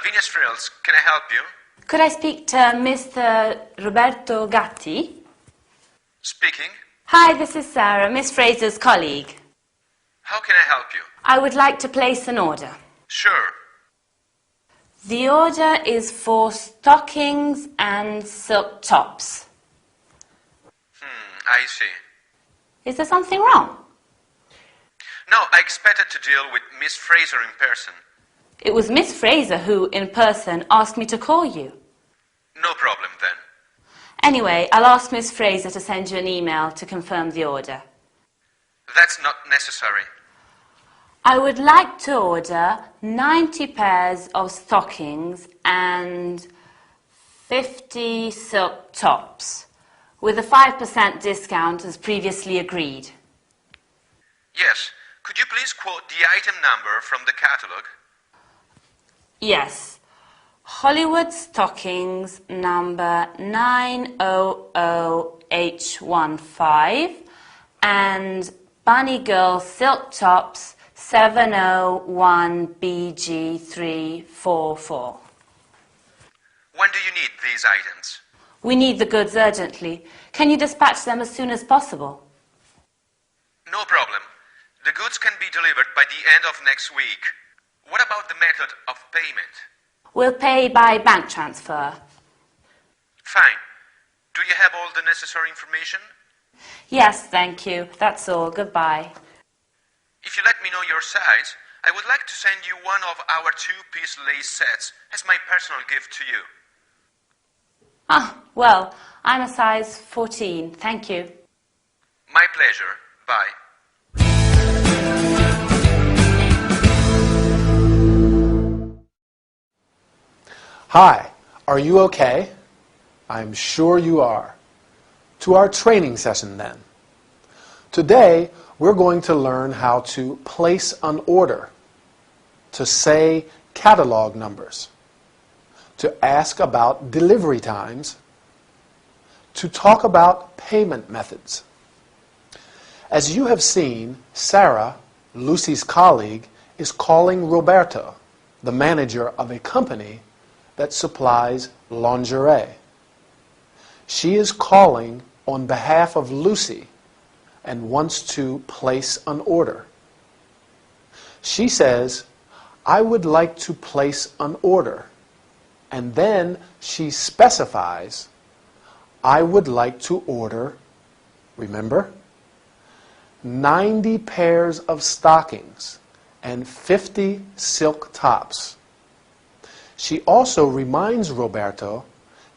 Lavinia's Frills, can I help you? Could I speak to Mr. Roberto Gatti? Speaking. Hi, this is Sarah, Miss Fraser's colleague. How can I help you? I would like to place an order. Sure. The order is for stockings and silk tops. I see. Is there something wrong? No, I expected to deal with Miss Fraser in person. It was Miss Fraser who, in person, asked me to call you. No problem then. Anyway, I'll ask Miss Fraser to send you an email to confirm the order. That's not necessary. I would like to order 90 pairs of stockings and 50 silk tops, with a 5% discount as previously agreed. Yes. Could you please quote the item number from the catalog? Yes. Hollywood stockings number 900H15 and Bunny Girl silk tops 701BG344. When do you need these items? We need the goods urgently. Can you dispatch them as soon as possible? No problem. The goods can be delivered by the end of next week. What about the method of payment? We'll pay by bank transfer. Fine. Do you have all the necessary information? Yes, thank you. That's all. Goodbye. If you let me know your size, I would like to send you one of our two-piece lace sets as my personal gift to you. Ah, well, I'm a size 14. Thank you. My pleasure. Bye. Hi, are you okay? I'm sure you are. To our training session then. Today, we're going to learn how to place an order, to say catalog numbers, to ask about delivery times, to talk about payment methods. As you have seen, Sarah, Lucy's colleague, is calling Roberto, the manager of a company that supplies lingerie. She is calling on behalf of Lucy and wants to place an order. She says, "I would like to place an order," and then she specifies, "I would like to order," remember, 90 pairs of stockings and 50 silk tops. She also reminds Roberto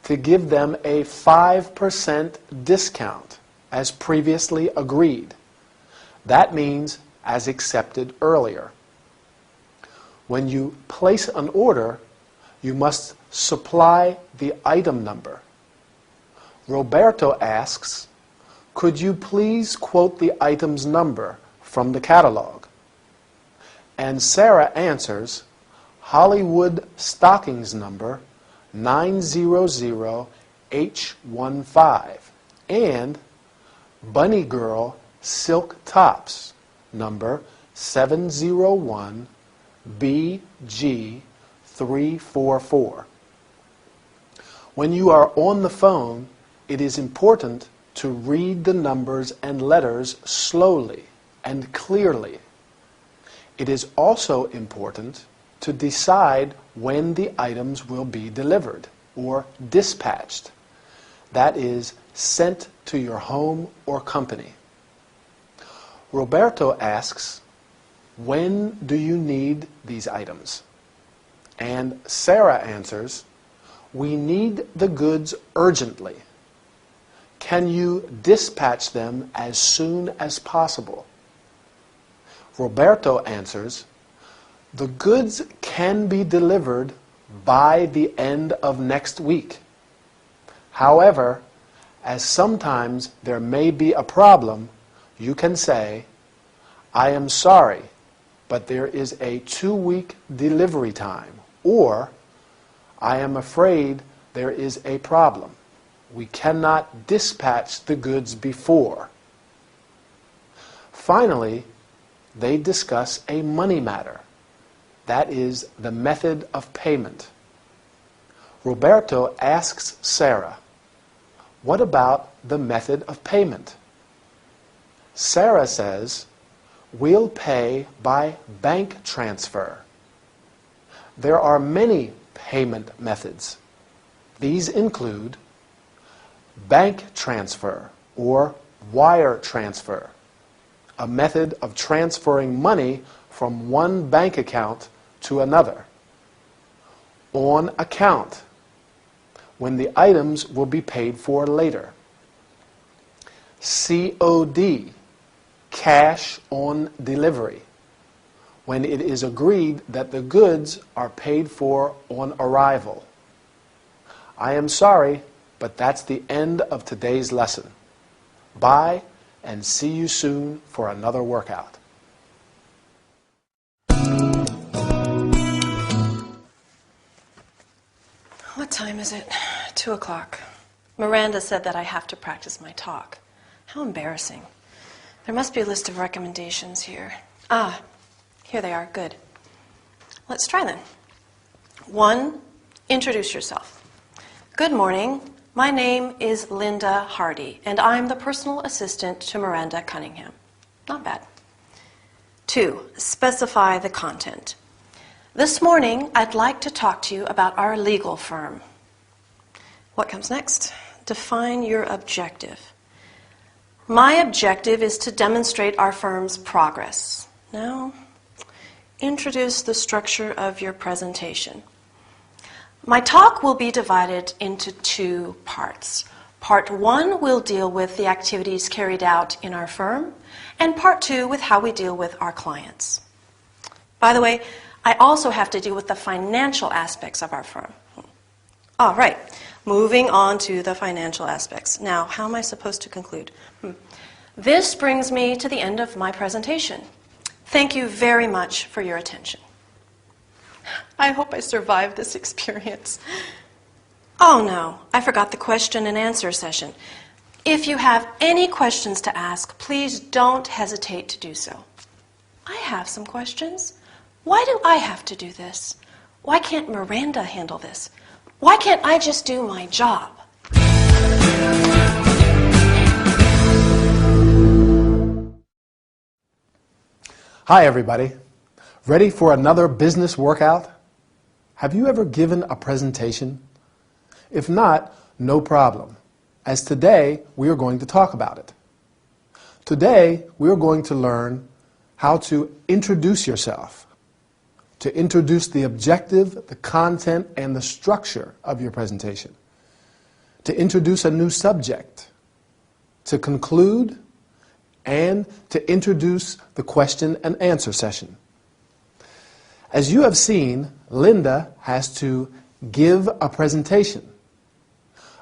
to give them a 5% discount as previously agreed. That means as accepted earlier. When you place an order, you must supply the item number. Roberto asks, "Could you please quote the item's number from the catalog?" And Sarah answers, "Hollywood stockings number 900H15 and Bunny Girl silk tops number 701BG344. When you are on the phone, it is important to read the numbers and letters slowly and clearly. It is also important to decide when the items will be delivered or dispatched. That is, sent to your home or company. Roberto asks, "When do you need these items?" And Sarah answers, "We need the goods urgently. Can you dispatch them as soon as possible?" Roberto answers, "The goods can be delivered by the end of next week. However, as sometimes there may be a problem, you can say, 'I am sorry, but there is a 2-week delivery time,' or 'I am afraid there is a problem. We cannot dispatch the goods before.'" Finally, they discuss a money matter. That is the method of payment. Roberto asks Sarah, "What about the method of payment?" Sarah says, "We'll pay by bank transfer." There are many payment methods. These include bank transfer or wire transfer, a method of transferring money from one bank account to another. On account, when the items will be paid for later. COD, cash on delivery, when it is agreed that the goods are paid for on arrival. I am sorry, but that's the end of today's lesson. Bye, and see you soon for another workout. What time is it? 2 o'clock. Miranda said that I have to practice my talk. How embarrassing. There must be a list of recommendations here. Ah, here they are. Good. Let's try then. 1, introduce yourself. Good morning. My name is Linda Hardy, and I'm the personal assistant to Miranda Cunningham. Not bad. 2, specify the content. This morning, I'd like to talk to you about our legal firm. What comes next? Define your objective. My objective is to demonstrate our firm's progress. Now, introduce the structure of your presentation. My talk will be divided into 2 parts. Part 1 will deal with the activities carried out in our firm, and Part 2 with how we deal with our clients. By the way, I also have to deal with the financial aspects of our firm. All right, moving on to the financial aspects. Now, how am I supposed to conclude? This brings me to the end of my presentation. Thank you very much for your attention. I hope I survived this experience. Oh no, I forgot the question and answer session. If you have any questions to ask, please don't hesitate to do so. I have some questions. Why do I have to do this? Why can't Miranda handle this? Why can't I just do my job? Hi everybody. Ready for another business workout? Have you ever given a presentation? If not, no problem, as today we are going to talk about it. Today we are going to learn how to introduce yourself, to introduce the objective, the content, and the structure of your presentation, to introduce a new subject, to conclude, and to introduce the question and answer session. As you have seen, Linda has to give a presentation.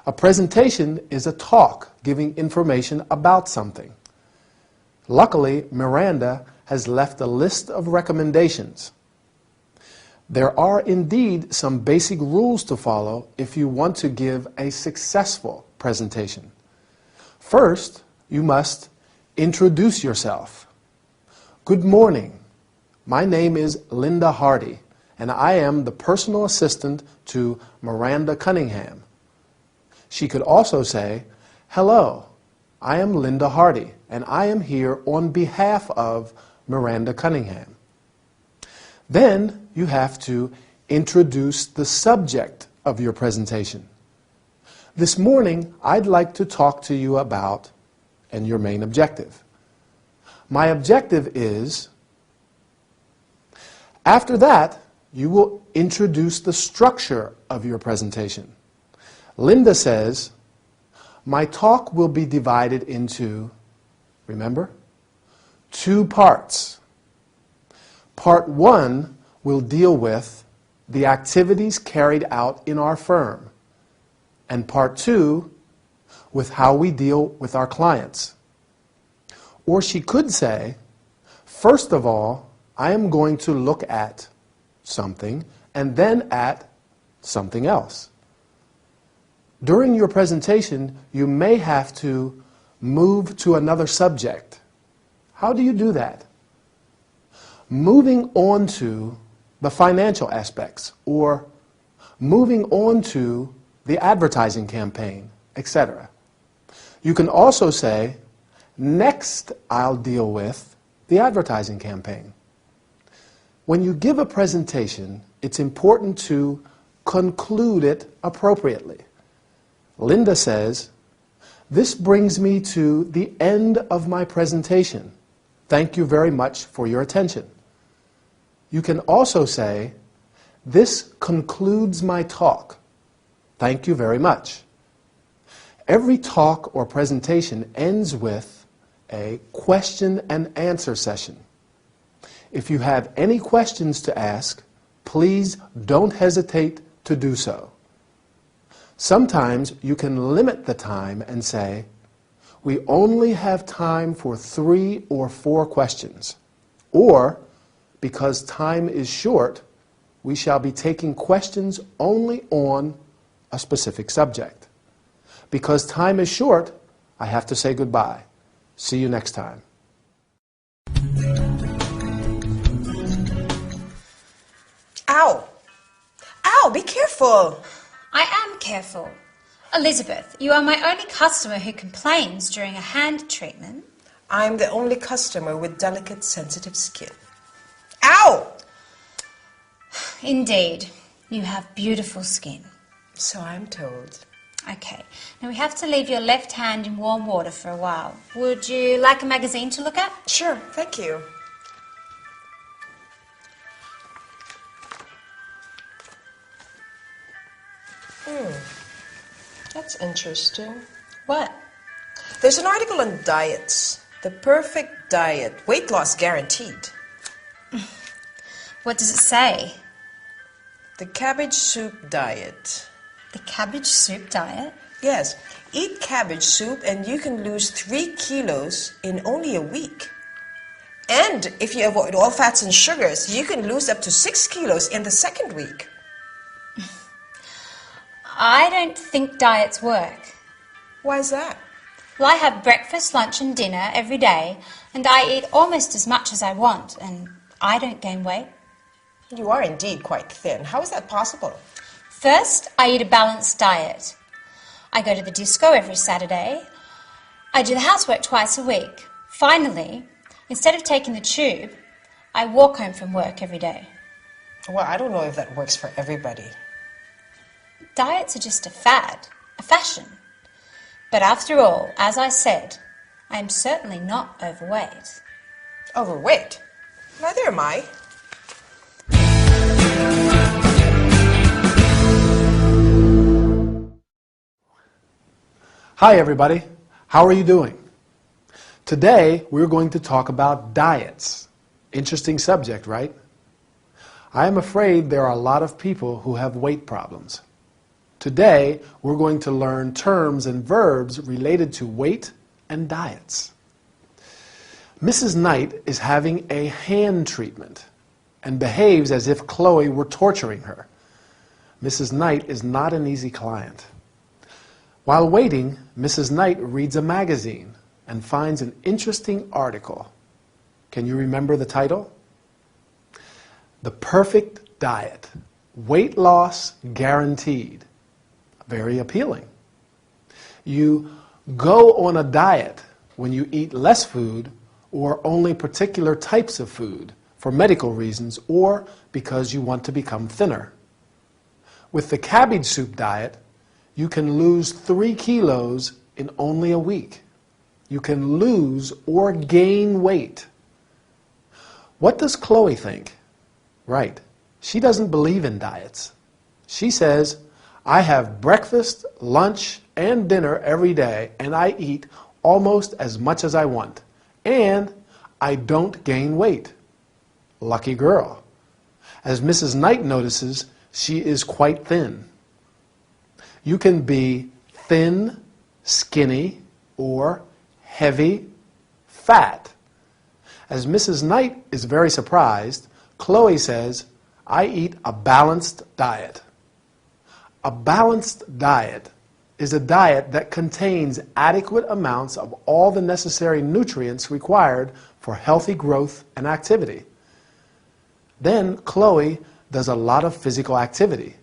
A presentation is a talk giving information about something. Luckily, Miranda has left a list of recommendations. There are indeed some basic rules to follow if you want to give a successful presentation. First, you must introduce yourself. Good morning. My name is Linda Hardy, and I am the personal assistant to Miranda Cunningham. She could also say, hello, I am Linda Hardy, and I am here on behalf of Miranda Cunningham. Then you have to introduce the subject of your presentation. This morning, I'd like to talk to you about, and your main objective. My objective is. After that, you will introduce the structure of your presentation. Linda says, my talk will be divided into, remember, 2 parts. Part 1 will deal with the activities carried out in our firm, and Part 2 with how we deal with our clients. Or she could say, first of all, I am going to look at something and then at something else. During your presentation, you may have to move to another subject. How do you do that? Moving on to the financial aspects, or moving on to the advertising campaign, etc. You can also say, next I'll deal with the advertising campaign. When you give a presentation, it's important to conclude it appropriately. Linda says, "This brings me to the end of my presentation. Thank you very much for your attention." You can also say, "This concludes my talk. Thank you very much." Every talk or presentation ends with a question and answer session. If you have any questions to ask, please don't hesitate to do so. Sometimes you can limit the time and say, "We only have time for 3 or 4 questions," or, "Because time is short, we shall be taking questions only on a specific subject. Because time is short, I have to say goodbye. See you next time." Ow! Ow, be careful! I am careful. Elizabeth, you are my only customer who complains during a hand treatment. I'm the only customer with delicate, sensitive skin. Ow! Indeed, you have beautiful skin. So I'm told. Okay, now we have to leave your left hand in warm water for a while. Would you like a magazine to look at? Sure, thank you. That's interesting. What? There's an article on diets. The perfect diet. Weight loss guaranteed. What does it say? The cabbage soup diet. The cabbage soup diet? Yes. Eat cabbage soup and you can lose 3 kilos in only a week. And if you avoid all fats and sugars, you can lose up to 6 kilos in the second week. I don't think diets work. Why is that? Well, I have breakfast, lunch and dinner every day, and I eat almost as much as I want, and I don't gain weight. You are indeed quite thin. How is that possible? First, I eat a balanced diet. I go to the disco every Saturday. I do the housework twice a week. Finally, instead of taking the tube, I walk home from work every day. Well, I don't know if that works for everybody. Diets are just a fad, a fashion. But after all, as I said, I am certainly not overweight. Overweight? Neither am I. Hi everybody, how are you doing? Today we're going to talk about diets. Interesting subject, right? I am afraid there are a lot of people who have weight problems. Today we're going to learn terms and verbs related to weight and diets. Mrs. Knight is having a hand treatment and behaves as if Chloe were torturing her. Mrs. Knight is not an easy client. While waiting, Mrs. Knight reads a magazine and finds an interesting article. Can you remember the title? The Perfect Diet. Weight loss guaranteed. Very appealing. You go on a diet when you eat less food or only particular types of food for medical reasons or because you want to become thinner. With the cabbage soup diet, you can lose 3 kilos in only a week. You can lose or gain weight. What does Chloe think? Right, she doesn't believe in diets. She says, "I have breakfast, lunch, and dinner every day, and I eat almost as much as I want. And I don't gain weight." Lucky girl. As Mrs. Knight notices, she is quite thin. You can be thin, skinny, or heavy, fat. As Mrs. Knight is very surprised, Chloe says, "I eat a balanced diet." A balanced diet is a diet that contains adequate amounts of all the necessary nutrients required for healthy growth and activity. Then Chloe does a lot of physical activity.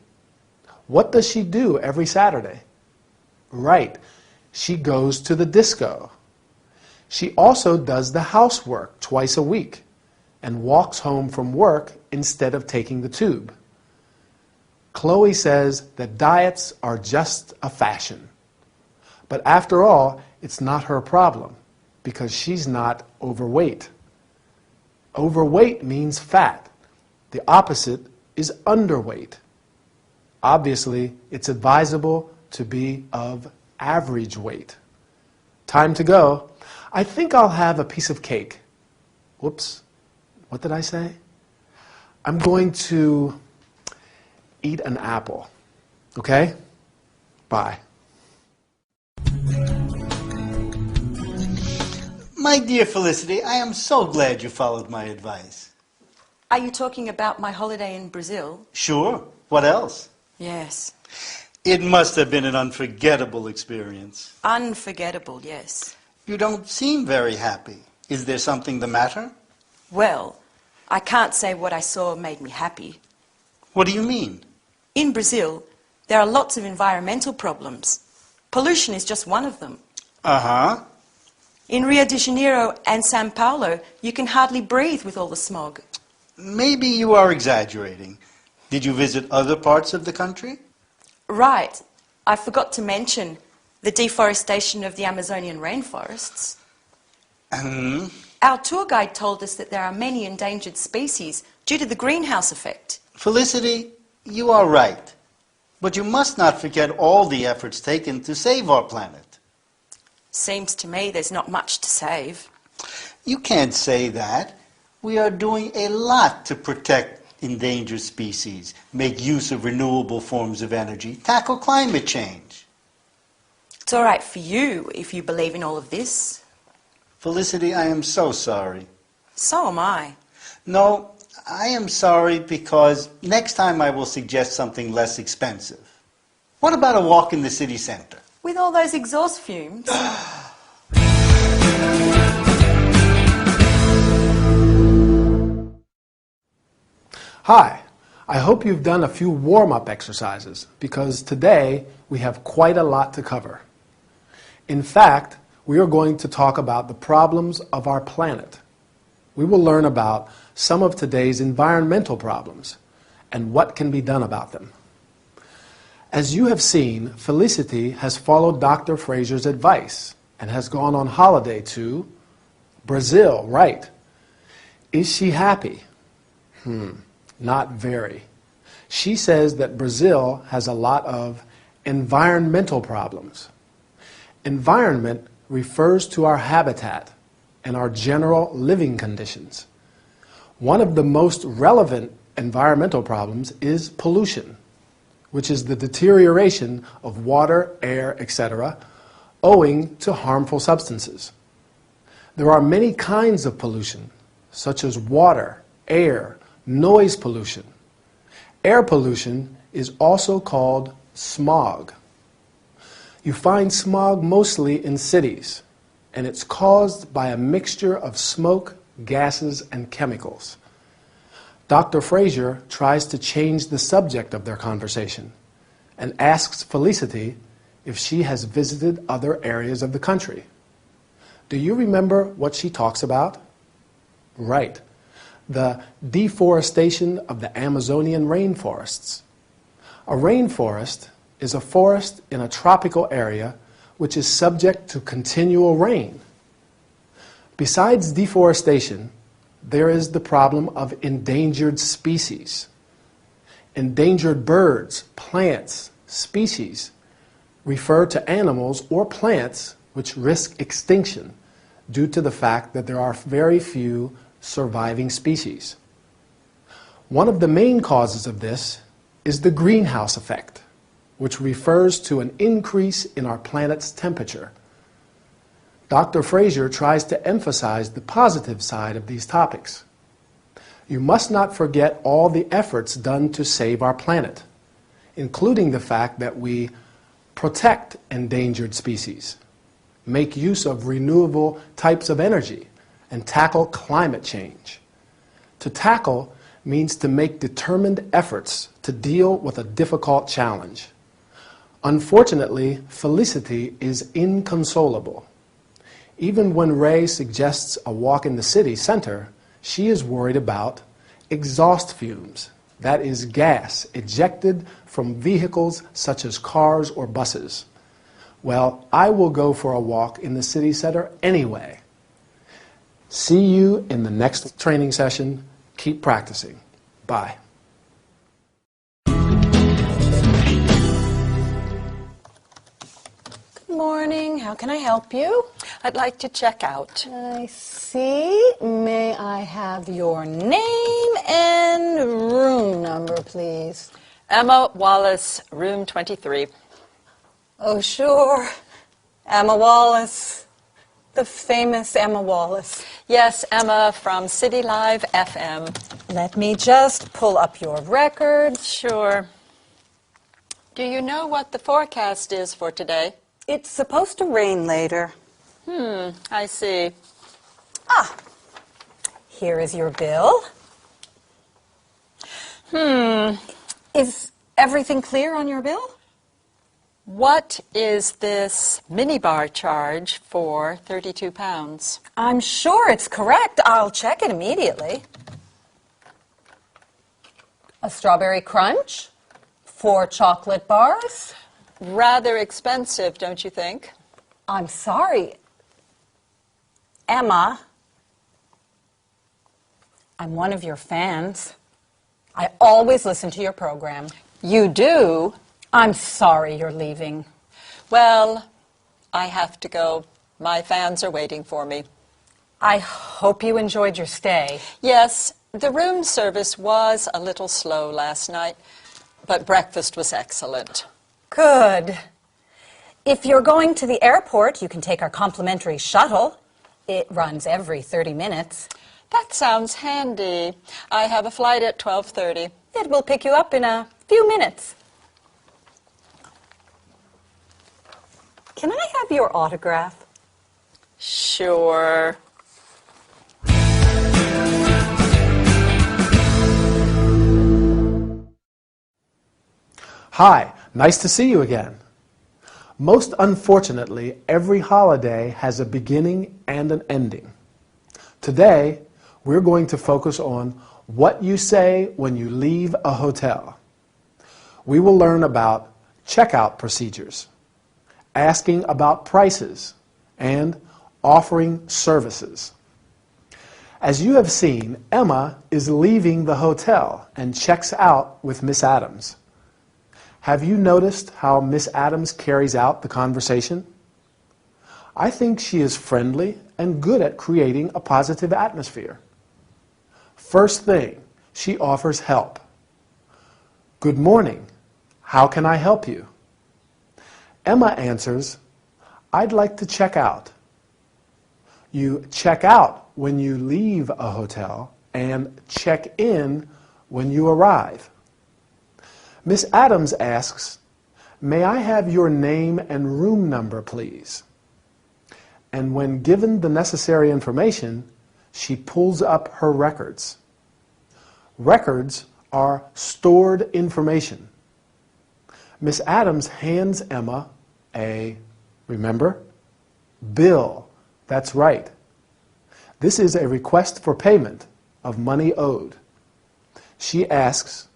What does she do every Saturday? Right, she goes to the disco. She also does the housework twice a week and walks home from work instead of taking the tube. Chloe says that diets are just a fashion. But after all, it's not her problem because she's not overweight. Overweight means fat. The opposite is underweight. Obviously, it's advisable to be of average weight. Time to go. I think I'll have a piece of cake. Whoops. What did I say? I'm going to eat an apple. Okay? Bye. My dear Felicity, I am so glad you followed my advice. Are you talking about my holiday in Brazil? Sure. What else? Yes. It must have been an unforgettable experience. Unforgettable, yes. You don't seem very happy. Is there something the matter? Well, I can't say what I saw made me happy. What do you mean? In Brazil, there are lots of environmental problems. Pollution is just one of them. Uh-huh. In Rio de Janeiro and Sao Paulo, you can hardly breathe with all the smog. Maybe you are exaggerating. Did you visit other parts of the country? Right. I forgot to mention the deforestation of the Amazonian rainforests. Our tour guide told us that there are many endangered species due to the greenhouse effect. Felicity, you are right. But you must not forget all the efforts taken to save our planet. Seems to me there's not much to save. You can't say that. We are doing a lot to protect endangered species, make use of renewable forms of energy, tackle climate change. It's all right for you if you believe in all of this. Felicity, I am so sorry. So am I. No, I am sorry because next time I will suggest something less expensive. What about a walk in the city center? With all those exhaust fumes. Hi, I hope you've done a few warm-up exercises because today we have quite a lot to cover. In fact, we are going to talk about the problems of our planet. We will learn about some of today's environmental problems and what can be done about them. As you have seen, Felicity has followed Dr. Fraser's advice and has gone on holiday to Brazil, right? Is she happy? Not very. She says that Brazil has a lot of environmental problems. Environment refers to our habitat and our general living conditions. One of the most relevant environmental problems is pollution, which is the deterioration of water, air, etc., owing to harmful substances. There are many kinds of pollution, such as water, air, noise pollution. Air pollution is also called smog. You find smog mostly in cities, and it's caused by a mixture of smoke, gases, and chemicals. Dr. Fraser tries to change the subject of their conversation and asks Felicity if she has visited other areas of the country. Do you remember what she talks about? Right. The deforestation of the Amazonian rainforests. A rainforest is a forest in a tropical area which is subject to continual rain. Besides deforestation, there is the problem of endangered species. Endangered birds, plants, species refer to animals or plants which risk extinction due to the fact that there are very few surviving species. One of the main causes of this is the greenhouse effect, which refers to an increase in our planet's temperature. Dr. Fraser tries to emphasize the positive side of these topics. You must not forget all the efforts done to save our planet, including the fact that we protect endangered species, make use of renewable types of energy, and tackle climate change. To tackle means to make determined efforts to deal with a difficult challenge. Unfortunately, Felicity is inconsolable. Even when Ray suggests a walk in the city center, she is worried about exhaust fumes, that is, gas ejected from vehicles such as cars or buses. Well, I will go for a walk in the city center anyway. See you in the next training session. Keep practicing. Bye. Good morning. How can I help you? I'd like to check out. I see. May I have your name and room number, please? Emma Wallace, room 23. Oh, sure. Emma Wallace. The famous Emma Wallace. Yes, Emma from City Live FM. Let me just pull up your record. Sure. Do you know what the forecast is for today? It's supposed to rain later. I see. Ah, here is your bill. Is everything clear on your bill? What is this minibar charge for 32 pounds? I'm sure it's correct. I'll check it immediately. A strawberry crunch, 4 chocolate bars. Rather expensive, don't you think? I'm sorry. Emma, I'm one of your fans. I always listen to your program. You do? I'm sorry you're leaving. Well, I have to go. My fans are waiting for me. I hope you enjoyed your stay. Yes, the room service was a little slow last night, but breakfast was excellent. Good. If you're going to the airport, you can take our complimentary shuttle. It runs every 30 minutes. That sounds handy. I have a flight at 12:30. It will pick you up in a few minutes. Can I have your autograph? Sure. Hi, nice to see you again. Most unfortunately, every holiday has a beginning and an ending. Today, we're going to focus on what you say when you leave a hotel. We will learn about checkout procedures, asking about prices, and offering services. As you have seen, Emma is leaving the hotel and checks out with Miss Adams. Have you noticed how Miss Adams carries out the conversation? I think she is friendly and good at creating a positive atmosphere. First thing, she offers help. Good morning. How can I help you? Emma answers, I'd like to check out. You check out when you leave a hotel and check in when you arrive. Miss Adams asks, may I have your name and room number, please? And when given the necessary information, she pulls up her records. Records are stored information. Miss Adams hands Emma remember? Bill. That's right. This is a request for payment of money owed. She asks,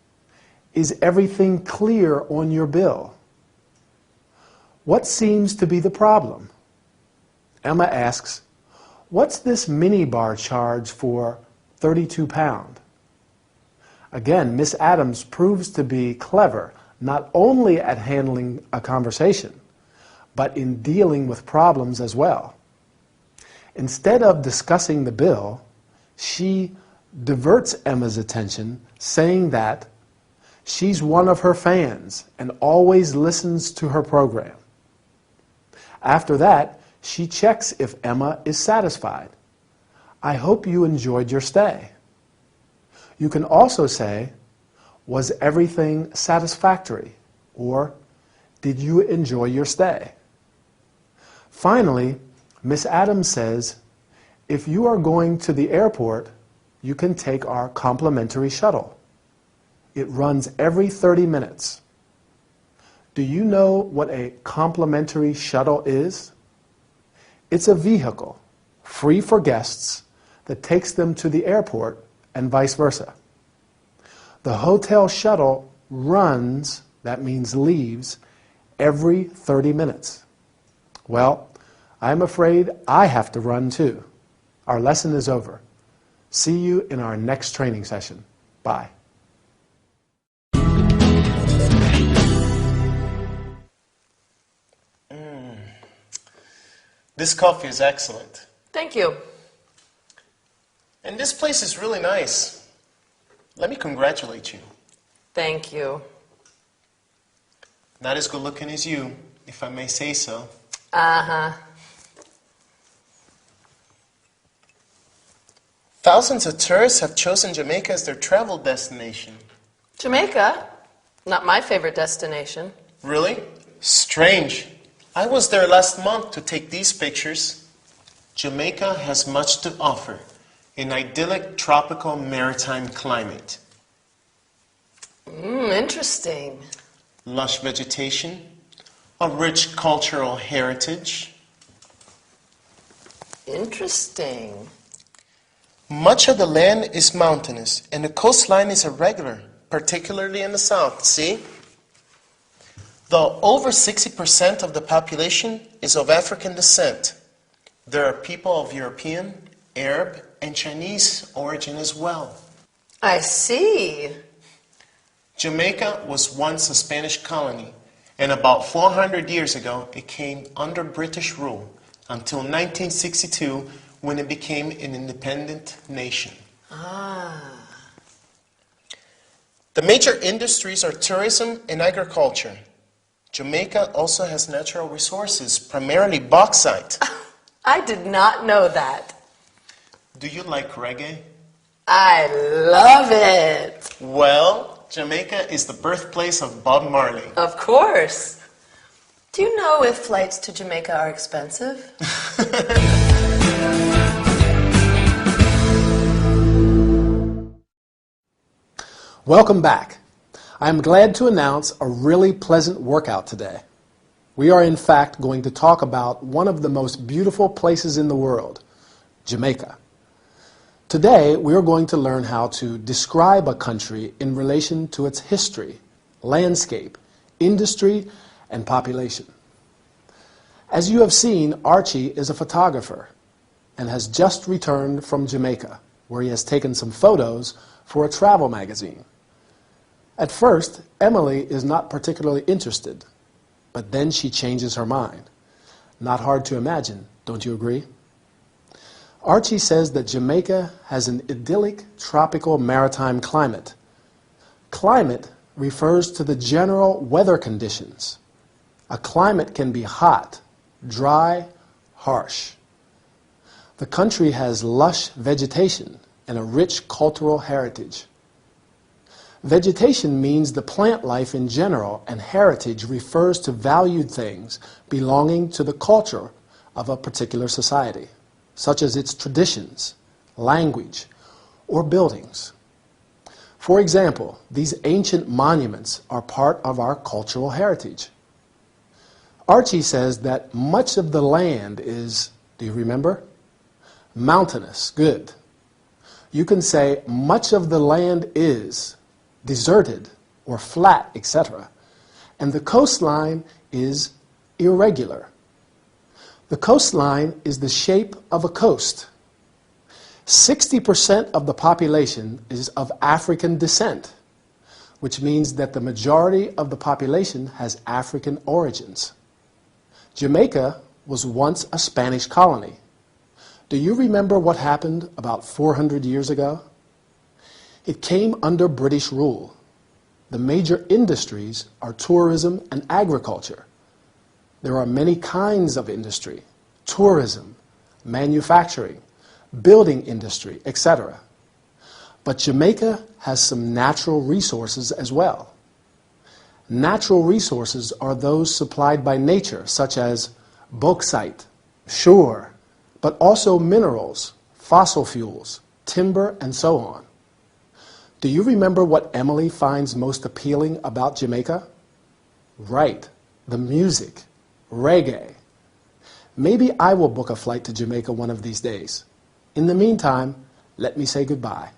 is everything clear on your bill? What seems to be the problem? Emma asks, what's this minibar charge for 32 pounds? Again, Miss Adams proves to be clever, not only at handling a conversation, but in dealing with problems as well. Instead of discussing the bill, she diverts Emma's attention, saying that she's one of her fans and always listens to her program. After that, she checks if Emma is satisfied. I hope you enjoyed your stay. You can also say, was everything satisfactory? Or, did you enjoy your stay? Finally, Miss Adams says, if you are going to the airport, you can take our complimentary shuttle. It runs every 30 minutes. Do you know what a complimentary shuttle is? It's a vehicle, free for guests, that takes them to the airport and vice versa. The hotel shuttle runs, that means leaves, every 30 minutes. Well, I'm afraid I have to run too. Our lesson is over. See you in our next training session. Bye. This coffee is excellent. Thank you. And this place is really nice. Let me congratulate you. Thank you. Not as good looking as you, if I may say so. Uh-huh. Thousands of tourists have chosen Jamaica as their travel destination. Jamaica? Not my favorite destination. Really? Strange. I was there last month to take these pictures. Jamaica has much to offer. An idyllic tropical maritime climate. Interesting. Lush vegetation, a rich cultural heritage. Interesting. Much of the land is mountainous, and the coastline is irregular, particularly in the south. See? Though over 60% of the population is of African descent, there are people of European, Arab, and Chinese origin as well. I see. Jamaica was once a Spanish colony, and about 400 years ago it came under British rule until 1962 when it became an independent nation. The major industries are tourism and agriculture. Jamaica also has natural resources, primarily bauxite. I did not know that. Do you like reggae? I love it. Well, Jamaica is the birthplace of Bob Marley. Of course. Do you know if flights to Jamaica are expensive? Welcome back. I'm glad to announce a really pleasant workout today. We are in fact going to talk about one of the most beautiful places in the world, Jamaica. Today we are going to learn how to describe a country in relation to its history, landscape, industry, and population. As you have seen, Archie is a photographer and has just returned from Jamaica, where he has taken some photos for a travel magazine. At first, Emily is not particularly interested, but then she changes her mind. Not hard to imagine, don't you agree? Archie says that Jamaica has an idyllic tropical maritime climate. Climate refers to the general weather conditions. A climate can be hot, dry, harsh. The country has lush vegetation and a rich cultural heritage. Vegetation means the plant life in general, and heritage refers to valued things belonging to the culture of a particular society, such as its traditions, language, or buildings. For example, these ancient monuments are part of our cultural heritage. Archie says that much of the land is, do you remember? Mountainous, good. You can say much of the land is deserted or flat, etc. And the coastline is irregular. The coastline is the shape of a coast. 60% of the population is of African descent, which means that the majority of the population has African origins. Jamaica was once a Spanish colony. Do you remember what happened about 400 years ago? It came under British rule. The major industries are tourism and agriculture. There are many kinds of industry: tourism, manufacturing, building industry, etc. But Jamaica has some natural resources as well. Natural resources are those supplied by nature, such as bauxite, sure, but also minerals, fossil fuels, timber, and so on. Do you remember what Emily finds most appealing about Jamaica? Right, the music, reggae. Maybe I will book a flight to Jamaica one of these days. In the meantime, let me say goodbye.